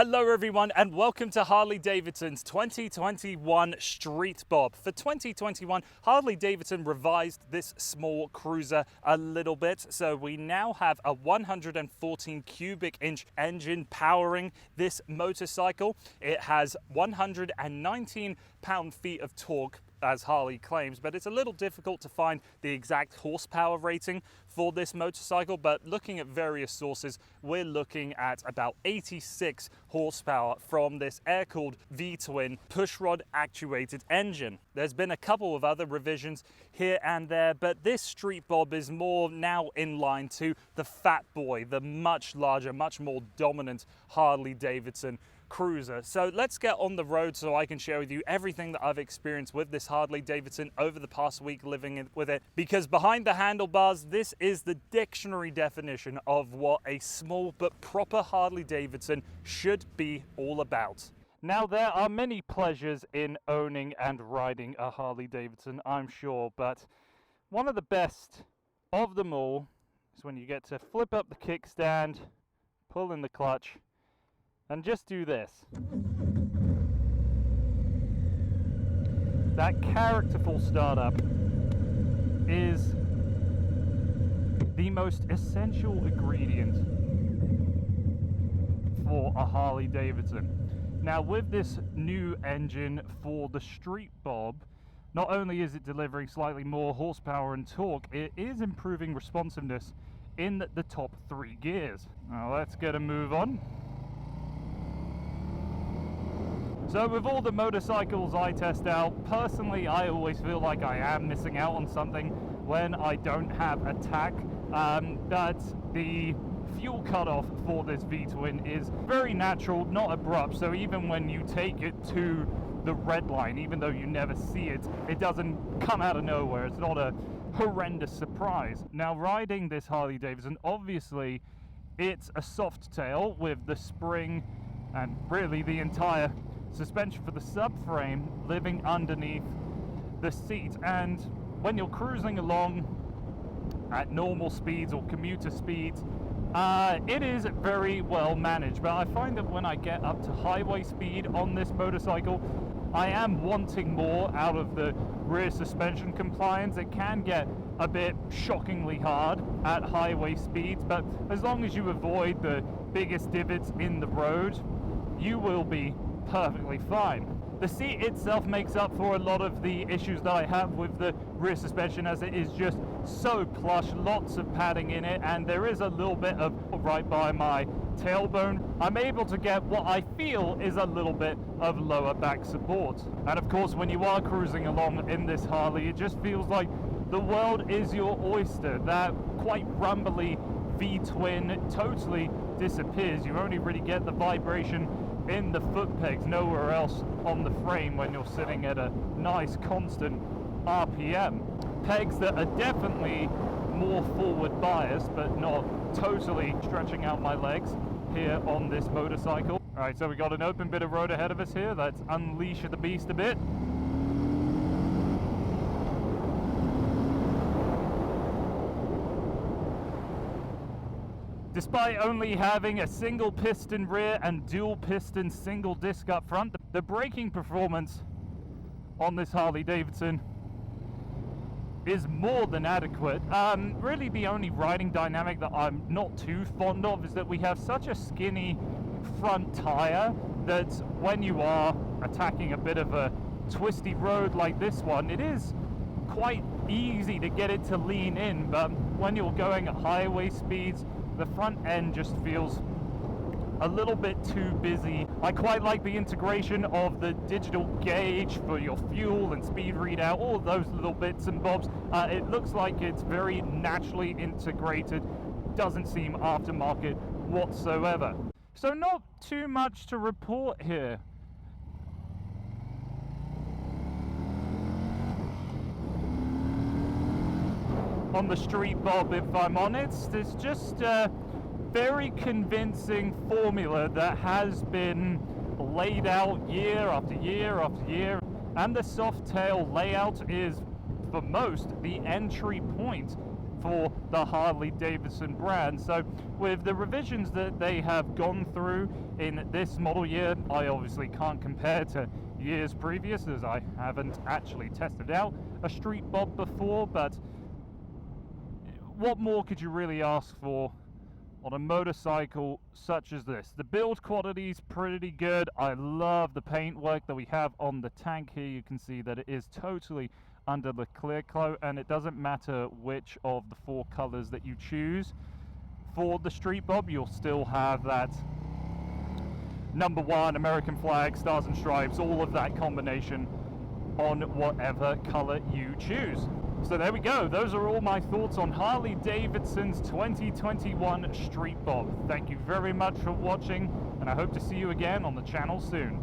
Hello everyone and welcome to Harley-Davidson's 2021 Street Bob. For 2021, Harley-Davidson revised this small cruiser a little bit. So we now have a 114 cubic inch engine powering this motorcycle. It has 119 pound-feet of torque, as Harley claims, but it's a little difficult to find the exact horsepower rating for this motorcycle. But looking at various sources, we're looking at about 86 horsepower from this air-cooled V-twin pushrod actuated engine. There's been a couple of other revisions here and there, but this Street Bob is more now in line to the Fat Boy, the much larger, much more dominant Harley-Davidson cruiser. So let's get on the road so I can share with you everything that I've experienced with this Harley-Davidson over the past week living with it, because behind the handlebars, this is the dictionary definition of what a small but proper Harley-Davidson should be all about. Now, there are many pleasures in owning and riding a Harley-Davidson, I'm sure, but one of the best of them all is when you get to flip up the kickstand, pull in the clutch, and just do this. That characterful startup is the most essential ingredient for a Harley-Davidson. Now, with this new engine for the Street Bob, not only is it delivering slightly more horsepower and torque, it is improving responsiveness in the top 3 gears. Now let's get a move on. So with all the motorcycles I test out, personally I always feel like I am missing out on something when I don't have a tack. But the fuel cutoff for this V-twin is very natural, not abrupt, so even when you take it to the red line, even though you never see it, it doesn't come out of nowhere. It's not a horrendous surprise. Now, riding this Harley-Davidson, obviously it's a Softail with the spring and really the entire suspension for the subframe living underneath the seat, and when you're cruising along at normal speeds or commuter speeds, it is very well managed. But I find that when I get up to highway speed on this motorcycle, I am wanting more out of the rear suspension compliance. It can get a bit shockingly hard at highway speeds, but as long as you avoid the biggest divots in the road, you will be perfectly fine. The seat itself makes up for a lot of the issues that I have with the rear suspension, as it is just so plush, lots of padding in it, and there is a little bit of right by my tailbone. I'm able to get what I feel is a little bit of lower back support. And of course, when you are cruising along in this Harley, it just feels like the world is your oyster. That quite rumbly V-twin totally disappears. You only really get the vibration in the foot pegs, nowhere else on the frame when you're sitting at a nice constant RPM. Pegs that are definitely more forward biased, but not totally stretching out my legs here on this motorcycle. All right, so we got an open bit of road ahead of us here. Let's unleash the beast a bit. Despite only having a single piston rear and dual piston single disc up front, the braking performance on this Harley-Davidson is more than adequate. Really the only riding dynamic that I'm not too fond of is that we have such a skinny front tire that when you are attacking a bit of a twisty road like this one, it is quite easy to get it to lean in, but when you're going at highway speeds, the front end just feels a little bit too busy. I quite like the integration of the digital gauge for your fuel and speed readout, all of those little bits and bobs. It looks like it's very naturally integrated, doesn't seem aftermarket whatsoever. So not too much to report here. On the Street Bob, if I'm honest, it's just a very convincing formula that has been laid out year after year after year, and the Softail layout is, for most, the entry point for the Harley-Davidson brand. So with the revisions that they have gone through in this model year, I obviously can't compare to years previous, as I haven't actually tested out a Street Bob before, but what more could you really ask for on a motorcycle such as this? The build quality is pretty good. I love the paintwork that we have on the tank here. You can see that it is totally under the clear coat, and it doesn't matter which of the 4 colors that you choose for the Street Bob, you'll still have that number 1 American flag, stars and stripes, all of that combination on whatever color you choose. So there we go. Those are all my thoughts on Harley-Davidson's 2021 Street Bob. Thank you very much for watching, and I hope to see you again on the channel soon.